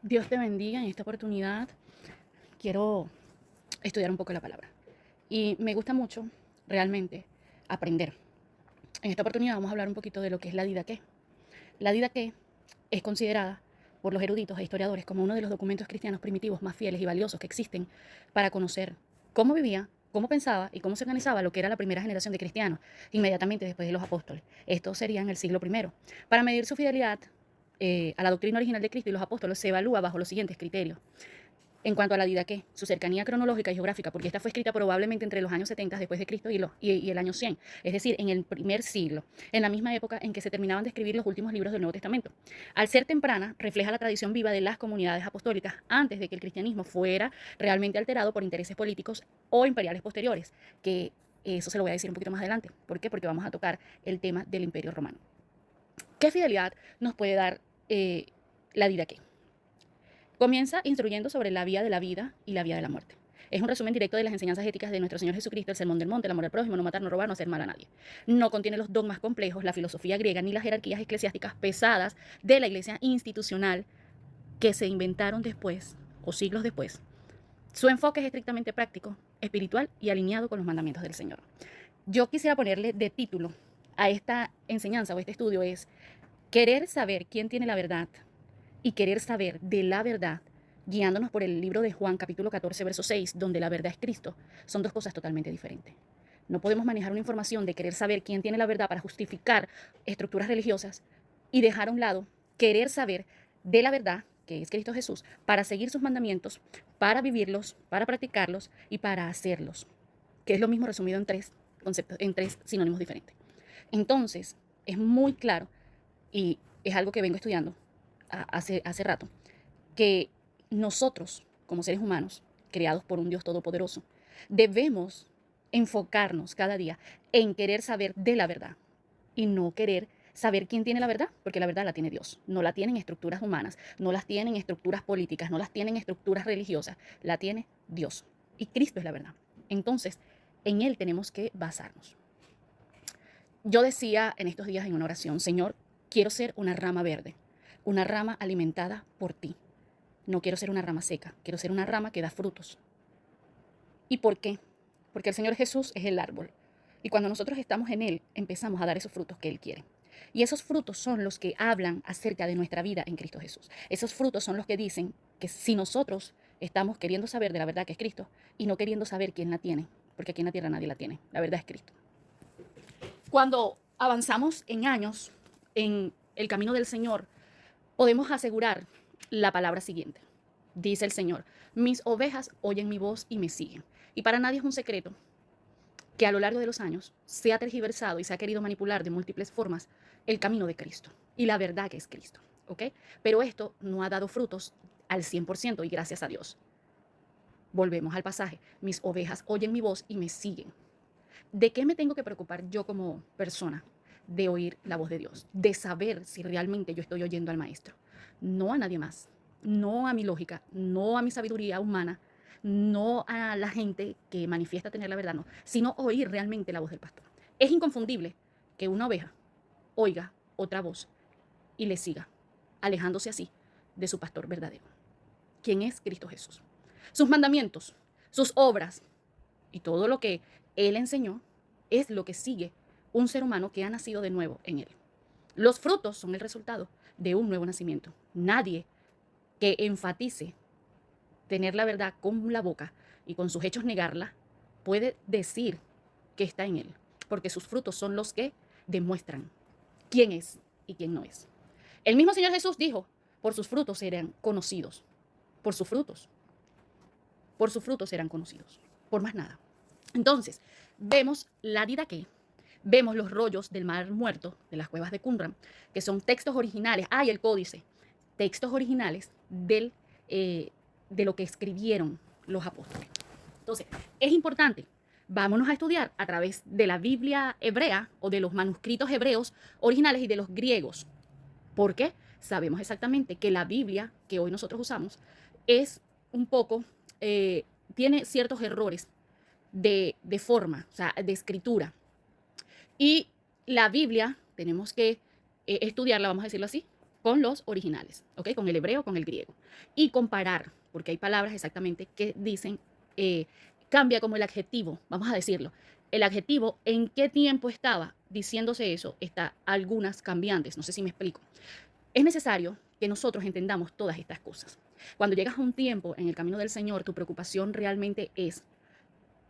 Dios te bendiga. En esta oportunidad quiero estudiar un poco la palabra. Y me gusta mucho realmente aprender. En esta oportunidad vamos a hablar un poquito de lo que es la Didaqué. La Didaqué es considerada por los eruditos e historiadores como uno de los documentos cristianos primitivos más fieles y valiosos que existen para conocer cómo vivía, cómo pensaba y cómo se organizaba lo que era la primera generación de cristianos, inmediatamente después de los apóstoles. Esto sería en el siglo I. Para medir su fidelidad a la doctrina original de Cristo y los apóstoles se evalúa bajo los siguientes criterios. En cuanto a la Didaqué, su cercanía cronológica y geográfica, porque esta fue escrita probablemente entre los años 70 después de Cristo y el año 100, es decir, en el primer siglo, en la misma época en que se terminaban de escribir los últimos libros del Nuevo Testamento. Al ser temprana, refleja la tradición viva de las comunidades apostólicas antes de que el cristianismo fuera realmente alterado por intereses políticos o imperiales posteriores, que eso se lo voy a decir un poquito más adelante. ¿Por qué? Porque vamos a tocar el tema del Imperio Romano. ¿Qué fidelidad nos puede dar la Didaqué? Comienza instruyendo sobre la vía de la vida y la vía de la muerte. Es un resumen directo de las enseñanzas éticas de nuestro Señor Jesucristo, el Sermón del Monte, el amor al prójimo, no matar, no robar, no hacer mal a nadie. No contiene los dogmas complejos, la filosofía griega, ni las jerarquías eclesiásticas pesadas de la iglesia institucional que se inventaron después o siglos después. Su enfoque es estrictamente práctico, espiritual y alineado con los mandamientos del Señor. Yo quisiera ponerle de título a esta enseñanza o este estudio es querer saber quién tiene la verdad y querer saber de la verdad, guiándonos por el libro de Juan capítulo 14, verso 6, donde la verdad es Cristo, son dos cosas totalmente diferentes. No podemos manejar una información de querer saber quién tiene la verdad para justificar estructuras religiosas y dejar a un lado querer saber de la verdad, que es Cristo Jesús, para seguir sus mandamientos, para vivirlos, para practicarlos y para hacerlos, que es lo mismo resumido en tres conceptos, en tres sinónimos diferentes. Entonces, es muy claro y es algo que vengo estudiando hace rato, que nosotros, como seres humanos, creados por un Dios todopoderoso, debemos enfocarnos cada día en querer saber de la verdad y no querer saber quién tiene la verdad, porque la verdad la tiene Dios. No la tienen estructuras humanas, no las tienen estructuras políticas, no las tienen estructuras religiosas, la tiene Dios. Y Cristo es la verdad. Entonces, en Él tenemos que basarnos. Yo decía en estos días en una oración, Señor, quiero ser una rama verde, una rama alimentada por ti. No quiero ser una rama seca, quiero ser una rama que da frutos. ¿Y por qué? Porque el Señor Jesús es el árbol. Y cuando nosotros estamos en Él, empezamos a dar esos frutos que Él quiere. Y esos frutos son los que hablan acerca de nuestra vida en Cristo Jesús. Esos frutos son los que dicen que si nosotros estamos queriendo saber de la verdad que es Cristo y no queriendo saber quién la tiene, porque aquí en la tierra nadie la tiene, la verdad es Cristo. Cuando avanzamos en años en el camino del Señor, podemos asegurar la palabra siguiente. Dice el Señor, mis ovejas oyen mi voz y me siguen. Y para nadie es un secreto que a lo largo de los años se ha tergiversado y se ha querido manipular de múltiples formas el camino de Cristo y la verdad que es Cristo. ¿Ok? Pero esto no ha dado frutos al 100% y gracias a Dios. Volvemos al pasaje. Mis ovejas oyen mi voz y me siguen. ¿De qué me tengo que preocupar yo como persona? De oír la voz de Dios, de saber si realmente yo estoy oyendo al Maestro, no a nadie más, no a mi lógica, no a mi sabiduría humana, no a la gente que manifiesta tener la verdad, no, sino oír realmente la voz del pastor. Es inconfundible que una oveja oiga otra voz y le siga, alejándose así de su pastor verdadero, quien es Cristo Jesús. Sus mandamientos, sus obras y todo lo que Él enseñó es lo que sigue un ser humano que ha nacido de nuevo en Él. Los frutos son el resultado de un nuevo nacimiento. Nadie que enfatice tener la verdad con la boca y con sus hechos negarla puede decir que está en Él, porque sus frutos son los que demuestran quién es y quién no es. El mismo Señor Jesús dijo, por sus frutos serán conocidos, por sus frutos serán conocidos, por más nada. Entonces, vemos la Didaqué, vemos los rollos del Mar Muerto, de las cuevas de Qumran, que son textos originales, hay el códice, textos originales de lo que escribieron los apóstoles. Entonces, es importante, vámonos a estudiar a través de la Biblia hebrea o de los manuscritos hebreos originales y de los griegos. ¿Por qué? Sabemos exactamente que la Biblia que hoy nosotros usamos es un poco, tiene ciertos errores de forma, o sea, de escritura. Y la Biblia tenemos que estudiarla, vamos a decirlo así, con los originales, ¿ok? Con el hebreo, con el griego. Y comparar, porque hay palabras exactamente que dicen, cambia como el adjetivo, vamos a decirlo. El adjetivo, ¿en qué tiempo estaba diciéndose eso? Está algunas cambiantes, no sé si me explico. Es necesario que nosotros entendamos todas estas cosas. Cuando llegas a un tiempo en el camino del Señor, tu preocupación realmente es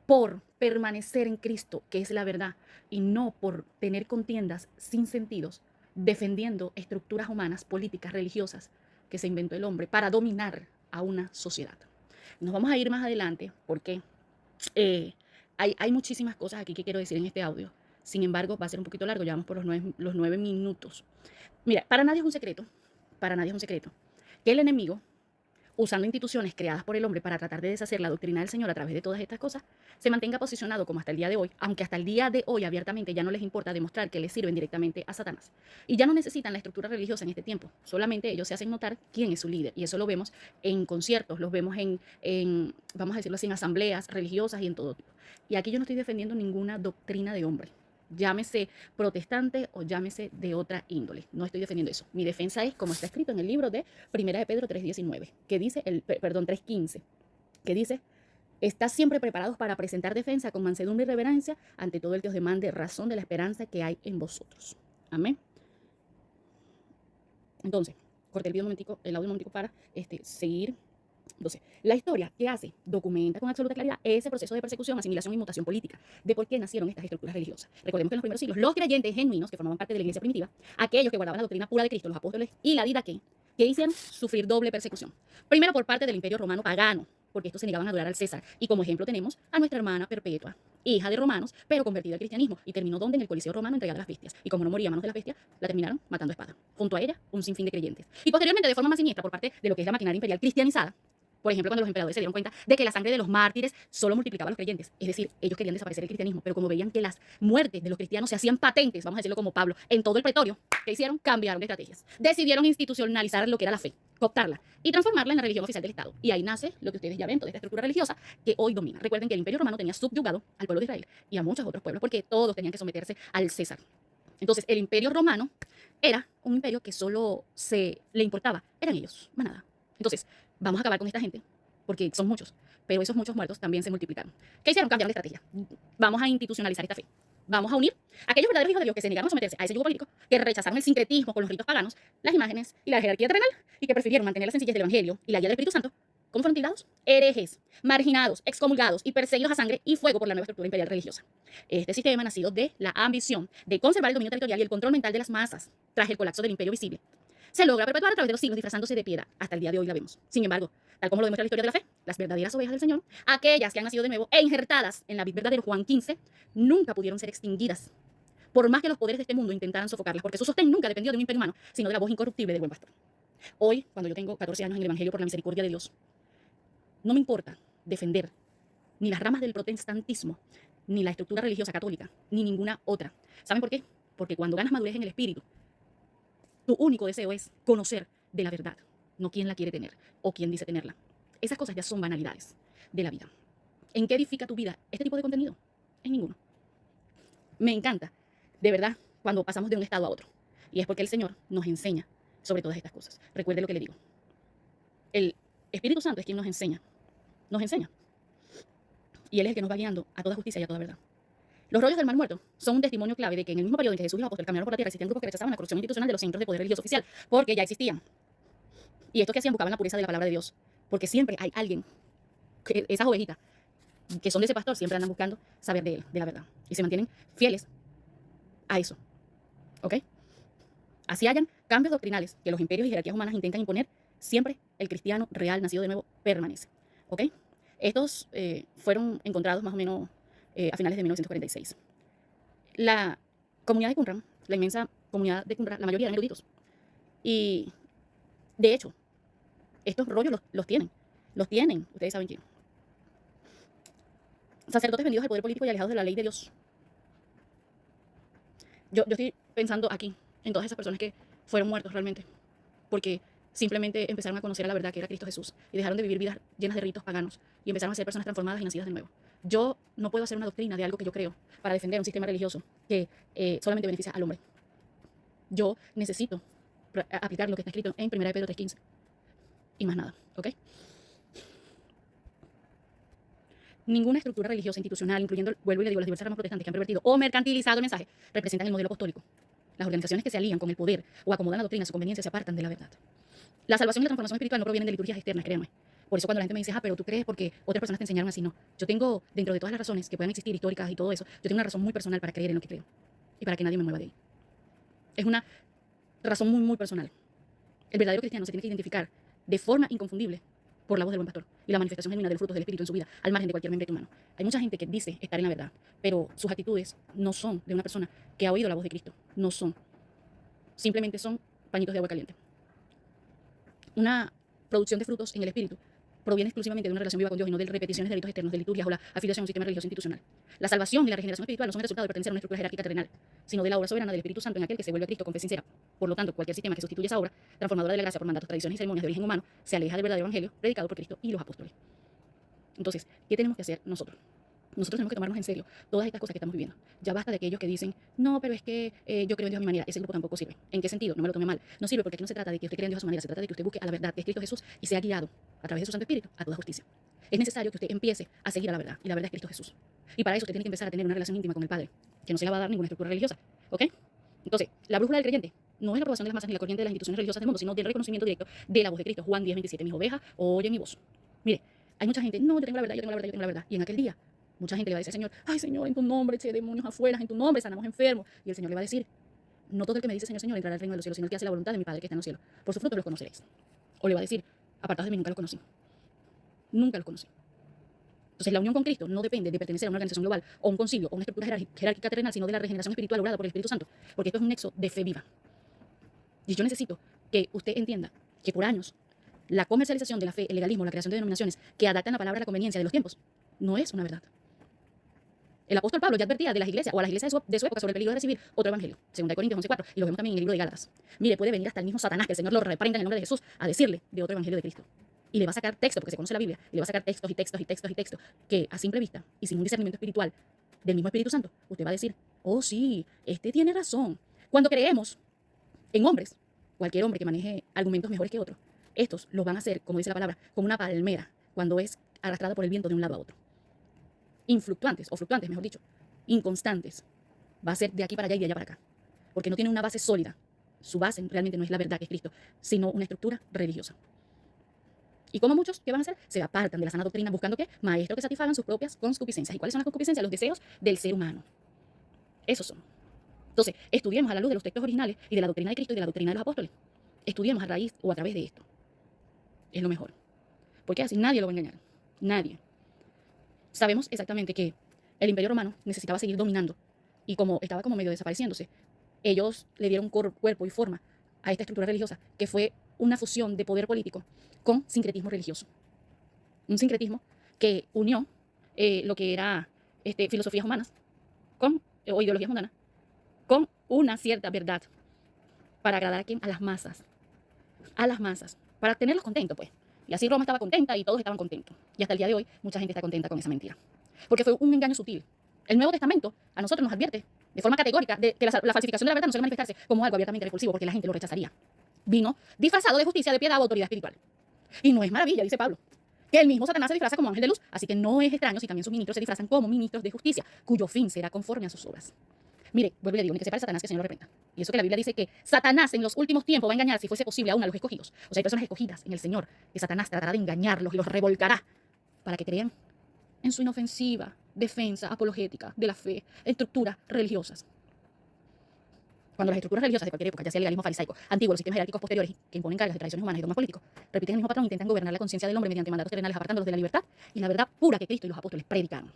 por permanecer en Cristo, que es la verdad, y no por tener contiendas sin sentidos, defendiendo estructuras humanas, políticas, religiosas, que se inventó el hombre para dominar a una sociedad. Nos vamos a ir más adelante porque hay muchísimas cosas aquí que quiero decir en este audio. Sin embargo, va a ser un poquito largo, ya vamos por los 9 minutos. Mira, para nadie es un secreto, que el enemigo, usando instituciones creadas por el hombre para tratar de deshacer la doctrina del Señor a través de todas estas cosas, se mantenga posicionado como hasta el día de hoy, aunque hasta el día de hoy abiertamente ya no les importa demostrar que les sirven directamente a Satanás. Y ya no necesitan la estructura religiosa en este tiempo, solamente ellos se hacen notar quién es su líder. Y eso lo vemos en conciertos, los vemos vamos a decirlo así, en asambleas religiosas y en todo tipo. Y aquí yo no estoy defendiendo ninguna doctrina de hombre, llámese protestante o llámese de otra índole. No estoy defendiendo eso. Mi defensa es como está escrito en el libro de Primera de Pedro 3:19, que dice, 3:15, que dice, estás siempre preparados para presentar defensa con mansedumbre y reverencia ante todo el que os demande razón de la esperanza que hay en vosotros. Amén. Entonces, corté el audio un momentico para seguir. Entonces, la historia que hace documenta con absoluta claridad ese proceso de persecución, asimilación y mutación política, de por qué nacieron estas estructuras religiosas. Recordemos que en los primeros siglos, los creyentes genuinos que formaban parte de la iglesia primitiva, aquellos que guardaban la doctrina pura de Cristo, los apóstoles y la didaqué, que hicieron sufrir doble persecución. Primero por parte del imperio romano pagano, porque estos se negaban a adorar al César. Y como ejemplo tenemos a nuestra hermana Perpetua, hija de romanos, pero convertida al cristianismo, y terminó donde en el Coliseo romano entregada a las bestias. Y como no moría a manos de las bestias, la terminaron matando a espada. Junto a ella, un sinfín de creyentes. Y posteriormente, de forma más siniestra, por parte de lo que es la maquinaria imperial cristianizada, por ejemplo, cuando los emperadores se dieron cuenta de que la sangre de los mártires solo multiplicaba a los creyentes. Es decir, ellos querían desaparecer el cristianismo, pero como veían que las muertes de los cristianos se hacían patentes, vamos a decirlo como Pablo, en todo el pretorio, ¿qué hicieron? Cambiaron de estrategias. Decidieron institucionalizar lo que era la fe, cooptarla y transformarla en la religión oficial del Estado. Y ahí nace lo que ustedes ya ven, toda esta estructura religiosa que hoy domina. Recuerden que el imperio romano tenía subyugado al pueblo de Israel y a muchos otros pueblos, porque todos tenían que someterse al César. Entonces, el imperio romano era un imperio que solo le importaba, eran ellos, más nada. Entonces, vamos a acabar con esta gente, porque son muchos, pero esos muchos muertos también se multiplicaron. ¿Qué hicieron? Cambiaron de estrategia. Vamos a institucionalizar esta fe. Vamos a unir a aquellos verdaderos hijos de Dios que se negaron a someterse a ese yugo político, que rechazaron el sincretismo con los ritos paganos, las imágenes y la jerarquía terrenal, y que prefirieron mantener la sencillez del Evangelio y la guía del Espíritu Santo. ¿Cómo fueron tildados? Herejes, marginados, excomulgados y perseguidos a sangre y fuego por la nueva estructura imperial religiosa. Este sistema nacido de la ambición de conservar el dominio territorial y el control mental de las masas tras el colapso del imperio visible se logra perpetuar a través de los siglos, disfrazándose de piedad. Hasta el día de hoy la vemos. Sin embargo, tal como lo demuestra la historia de la fe, las verdaderas ovejas del Señor, aquellas que han nacido de nuevo e injertadas en la vid verdadera, Juan 15, nunca pudieron ser extinguidas, por más que los poderes de este mundo intentaran sofocarlas, porque su sostén nunca dependió de un imperio humano, sino de la voz incorruptible del buen pastor. Hoy, cuando yo tengo 14 años en el Evangelio por la misericordia de Dios, no me importa defender ni las ramas del protestantismo, ni la estructura religiosa católica, ni ninguna otra. ¿Saben por qué? Porque cuando ganas madurez en el espíritu, tu único deseo es conocer de la verdad, no quién la quiere tener o quién dice tenerla. Esas cosas ya son banalidades de la vida. ¿En qué edifica tu vida este tipo de contenido? En ninguno. Me encanta, de verdad, cuando pasamos de un estado a otro. Y es porque el Señor nos enseña sobre todas estas cosas. Recuerde lo que le digo. El Espíritu Santo es quien nos enseña. Nos enseña. Y Él es el que nos va guiando a toda justicia y a toda verdad. Los rollos del Mar Muerto son un testimonio clave de que en el mismo periodo en que Jesús y los apóstoles caminaron por la tierra existían grupos que rechazaban la corrupción institucional de los centros de poder religioso oficial, porque ya existían. Y estos que hacían buscaban la pureza de la palabra de Dios, porque siempre hay alguien, esas ovejitas que son de ese pastor, siempre andan buscando saber de él, de la verdad, y se mantienen fieles a eso. ¿Ok? Así hayan cambios doctrinales que los imperios y jerarquías humanas intentan imponer, siempre el cristiano real, nacido de nuevo, permanece. ¿Ok? Estos fueron encontrados más o menos a finales de 1946. La comunidad de Qumran, la inmensa comunidad de Qumran, la mayoría eran eruditos. Y, de hecho, estos rollos los tienen. Los tienen, ustedes saben quién. Sacerdotes vendidos al poder político y alejados de la ley de Dios. Yo estoy pensando aquí en todas esas personas que fueron muertos realmente, porque simplemente empezaron a conocer a la verdad que era Cristo Jesús y dejaron de vivir vidas llenas de ritos paganos y empezaron a ser personas transformadas y nacidas de nuevo. Yo no puedo hacer una doctrina de algo que yo creo para defender un sistema religioso que solamente beneficia al hombre. Yo necesito aplicar lo que está escrito en 1 Pedro 3:15. Y más nada, ¿ok? Ninguna estructura religiosa institucional, incluyendo, vuelvo y le digo, las diversas ramas protestantes que han pervertido o mercantilizado el mensaje, representan el modelo apostólico. Las organizaciones que se alían con el poder o acomodan la doctrina a su conveniencia se apartan de la verdad. La salvación y la transformación espiritual no provienen de liturgias externas, créanme. Por eso cuando la gente me dice, pero tú crees porque otras personas te enseñaron así, no. Yo tengo, dentro de todas las razones que puedan existir, históricas y todo eso, yo tengo una razón muy personal para creer en lo que creo. Y para que nadie me mueva de ahí. Es una razón muy, muy personal. El verdadero cristiano se tiene que identificar de forma inconfundible por la voz del buen pastor y la manifestación genuina de los frutos del Espíritu en su vida, al margen de cualquier membrete humano. Hay mucha gente que dice estar en la verdad, pero sus actitudes no son de una persona que ha oído la voz de Cristo. No son. Simplemente son pañitos de agua caliente. Una producción de frutos en el Espíritu proviene exclusivamente de una relación viva con Dios y no de repeticiones de ritos externos, de liturgias o la afiliación a un sistema religioso institucional. La salvación y la regeneración espiritual no son el resultado de pertenecer a una estructura jerárquica terrenal, sino de la obra soberana del Espíritu Santo en aquel que se vuelve a Cristo con fe sincera. Por lo tanto, cualquier sistema que sustituya esa obra, transformadora de la gracia por mandatos, tradiciones y ceremonias de origen humano, se aleja del verdadero evangelio predicado por Cristo y los apóstoles. Entonces, ¿qué tenemos que hacer nosotros? Nosotros tenemos que tomarnos en serio todas estas cosas que estamos viviendo. Ya basta de aquellos que dicen, no, pero es que yo creo en Dios a mi manera. Ese grupo tampoco sirve. ¿En qué sentido? No me lo tome mal. No sirve porque aquí no se trata de que usted crea en Dios a su manera. Se trata de que usted busque a la verdad, que es Cristo Jesús, y sea guiado a través de su Santo Espíritu a toda justicia. Es necesario que usted empiece a seguir a la verdad, y la verdad es Cristo Jesús. Y para eso usted tiene que empezar a tener una relación íntima con el Padre, que no se la va a dar ninguna estructura religiosa. ¿Ok? Entonces, la brújula del creyente no es la aprobación de las masas ni la corriente de las instituciones religiosas del mundo, sino del reconocimiento directo de la voz de Cristo. Juan 10:27. Mis ovejas oyen mi voz. Mire, hay mucha gente, no, yo tengo la verdad, yo tengo la verdad, yo tengo la verdad. Y en aquel día, mucha gente le va a decir al Señor, ay Señor, en tu nombre eché demonios afuera, en tu nombre sanamos enfermos. Y el Señor le va a decir, no todo el que me dice Señor, Señor entrará al reino de los cielos, sino el que hace la voluntad de mi Padre que está en los cielos. Por su fruto los conoceréis. O le va a decir, apartados de mí, nunca los conocí. Nunca los conocí. Entonces, la unión con Cristo no depende de pertenecer a una organización global o un concilio o una estructura jerárquica terrenal, sino de la regeneración espiritual lograda por el Espíritu Santo. Porque esto es un nexo de fe viva. Y yo necesito que usted entienda que por años la comercialización de la fe, el legalismo, la creación de denominaciones que adaptan la palabra a la conveniencia de los tiempos, no es una verdad. El apóstol Pablo ya advertía de las iglesias o a las iglesias de su época sobre el peligro de recibir otro evangelio. 2 Corintios 11:4, y lo vemos también en el libro de Gálatas. Mire, puede venir hasta el mismo Satanás, que el Señor lo reprenda en el nombre de Jesús, a decirle de otro evangelio de Cristo. Y le va a sacar texto, porque se conoce la Biblia, y le va a sacar textos y textos y textos y textos, que a simple vista y sin un discernimiento espiritual del mismo Espíritu Santo, usted va a decir, oh sí, este tiene razón. Cuando creemos en hombres, cualquier hombre que maneje argumentos mejores que otros, estos los van a hacer, como dice la palabra, como una palmera, cuando es arrastrada por el viento de un lado a otro. Influctuantes, o fluctuantes, mejor dicho, inconstantes. Va a ser de aquí para allá y de allá para acá, porque no tiene una base sólida. Su base realmente no es la verdad que es Cristo, sino una estructura religiosa. Y como muchos, ¿qué van a hacer? Se apartan de la sana doctrina buscando ¿qué? Maestros que satisfagan sus propias concupiscencias. ¿Y cuáles son las concupiscencias? Los deseos del ser humano. Esos son. Entonces, estudiemos a la luz de los textos originales y de la doctrina de Cristo y de la doctrina de los apóstoles. Estudiemos a raíz o a través de esto. Es lo mejor. Porque así nadie lo va a engañar. Nadie. Sabemos exactamente que el Imperio Romano necesitaba seguir dominando. Y como estaba como medio desapareciéndose, ellos le dieron cuerpo y forma a esta estructura religiosa, que fue una fusión de poder político con sincretismo religioso. Un sincretismo que unió lo que era filosofías humanas o ideologías mundanas con una cierta verdad para agradar a quién, a las masas, para tenerlos contentos, pues. Y así Roma estaba contenta y todos estaban contentos. Y hasta el día de hoy mucha gente está contenta con esa mentira. Porque fue un engaño sutil. El Nuevo Testamento a nosotros nos advierte de forma categórica de que la falsificación de la verdad no suele manifestarse como algo abiertamente repulsivo, porque la gente lo rechazaría. Vino disfrazado de justicia, de piedad o autoridad espiritual. Y no es maravilla, dice Pablo, que el mismo Satanás se disfraza como ángel de luz, así que no es extraño si también sus ministros se disfrazan como ministros de justicia, cuyo fin será conforme a sus obras. Mire, vuelvo y le digo, ni que sepa el Satanás, que el Señor lo reprenda. Y eso que la Biblia dice que Satanás en los últimos tiempos va a engañar, si fuese posible, aún a los escogidos. O sea, hay personas escogidas en el Señor, que Satanás tratará de engañarlos y los revolcará para que crean en su inofensiva defensa apologética de la fe, estructuras religiosas. Cuando las estructuras religiosas de cualquier época, ya sea el legalismo farisaico, antiguo, los sistemas jerárquicos posteriores que imponen cargas de tradiciones humanas y dogmas políticos, repiten el mismo patrón, intentan gobernar la conciencia del hombre mediante mandatos terrenales, apartándolos de la libertad y la verdad pura que Cristo y los apóstoles predicaron.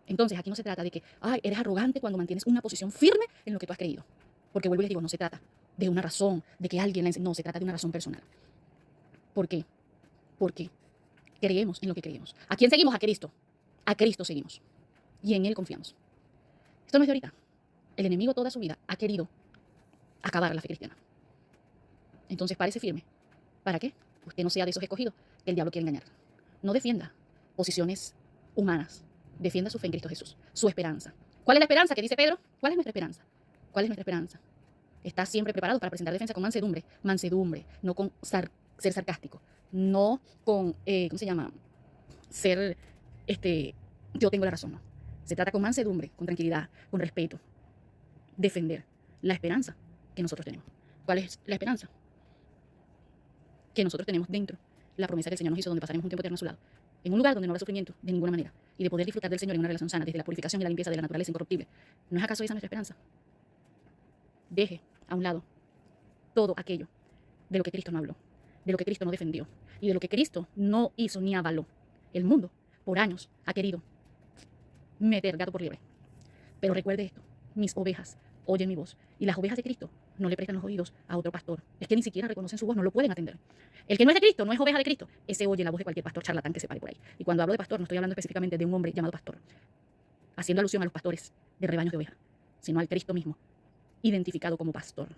Entonces, aquí no se trata de que, ay, eres arrogante cuando mantienes una posición firme en lo que tú has creído. Porque vuelvo y les digo, no se trata de una razón, de que alguien la enseñe. No, se trata de una razón personal. ¿Por qué? Porque creemos en lo que creemos. ¿A quién seguimos? A Cristo. A Cristo seguimos. Y en Él confiamos. Esto no es de ahorita. El enemigo toda su vida ha querido acabar la fe cristiana. Entonces, párese firme. ¿Para qué? Usted no sea de esos escogidos que el diablo quiere engañar. No defienda posiciones humanas. Defienda su fe en Cristo Jesús, su esperanza. ¿Cuál es la esperanza que dice Pedro? ¿Cuál es nuestra esperanza? ¿Cuál es nuestra esperanza? Está siempre preparado para presentar defensa con mansedumbre. Mansedumbre, no con ser sarcástico. No con, ¿cómo se llama? Ser, yo tengo la razón, no. Se trata con mansedumbre, con tranquilidad, con respeto. Defender la esperanza que nosotros tenemos. ¿Cuál es la esperanza? Que nosotros tenemos dentro la promesa que el Señor nos hizo, donde pasaremos un tiempo eterno a su lado, en un lugar donde no habrá sufrimiento de ninguna manera, y de poder disfrutar del Señor en una relación sana, desde la purificación y la limpieza de la naturaleza incorruptible. ¿No es acaso esa nuestra esperanza? Deje a un lado todo aquello de lo que Cristo no habló, de lo que Cristo no defendió, y de lo que Cristo no hizo ni avaló. El mundo, por años, ha querido meter gato por liebre. Pero recuerde esto, mis ovejas oyen mi voz, y las ovejas de Cristo no le prestan los oídos a otro pastor. Es que ni siquiera reconocen su voz, no lo pueden atender. El que no es de Cristo, no es oveja de Cristo, ese oye la voz de cualquier pastor charlatán que se pare por ahí. Y cuando hablo de pastor, no estoy hablando específicamente de un hombre llamado pastor, haciendo alusión a los pastores de rebaños de ovejas, sino al Cristo mismo, identificado como pastor.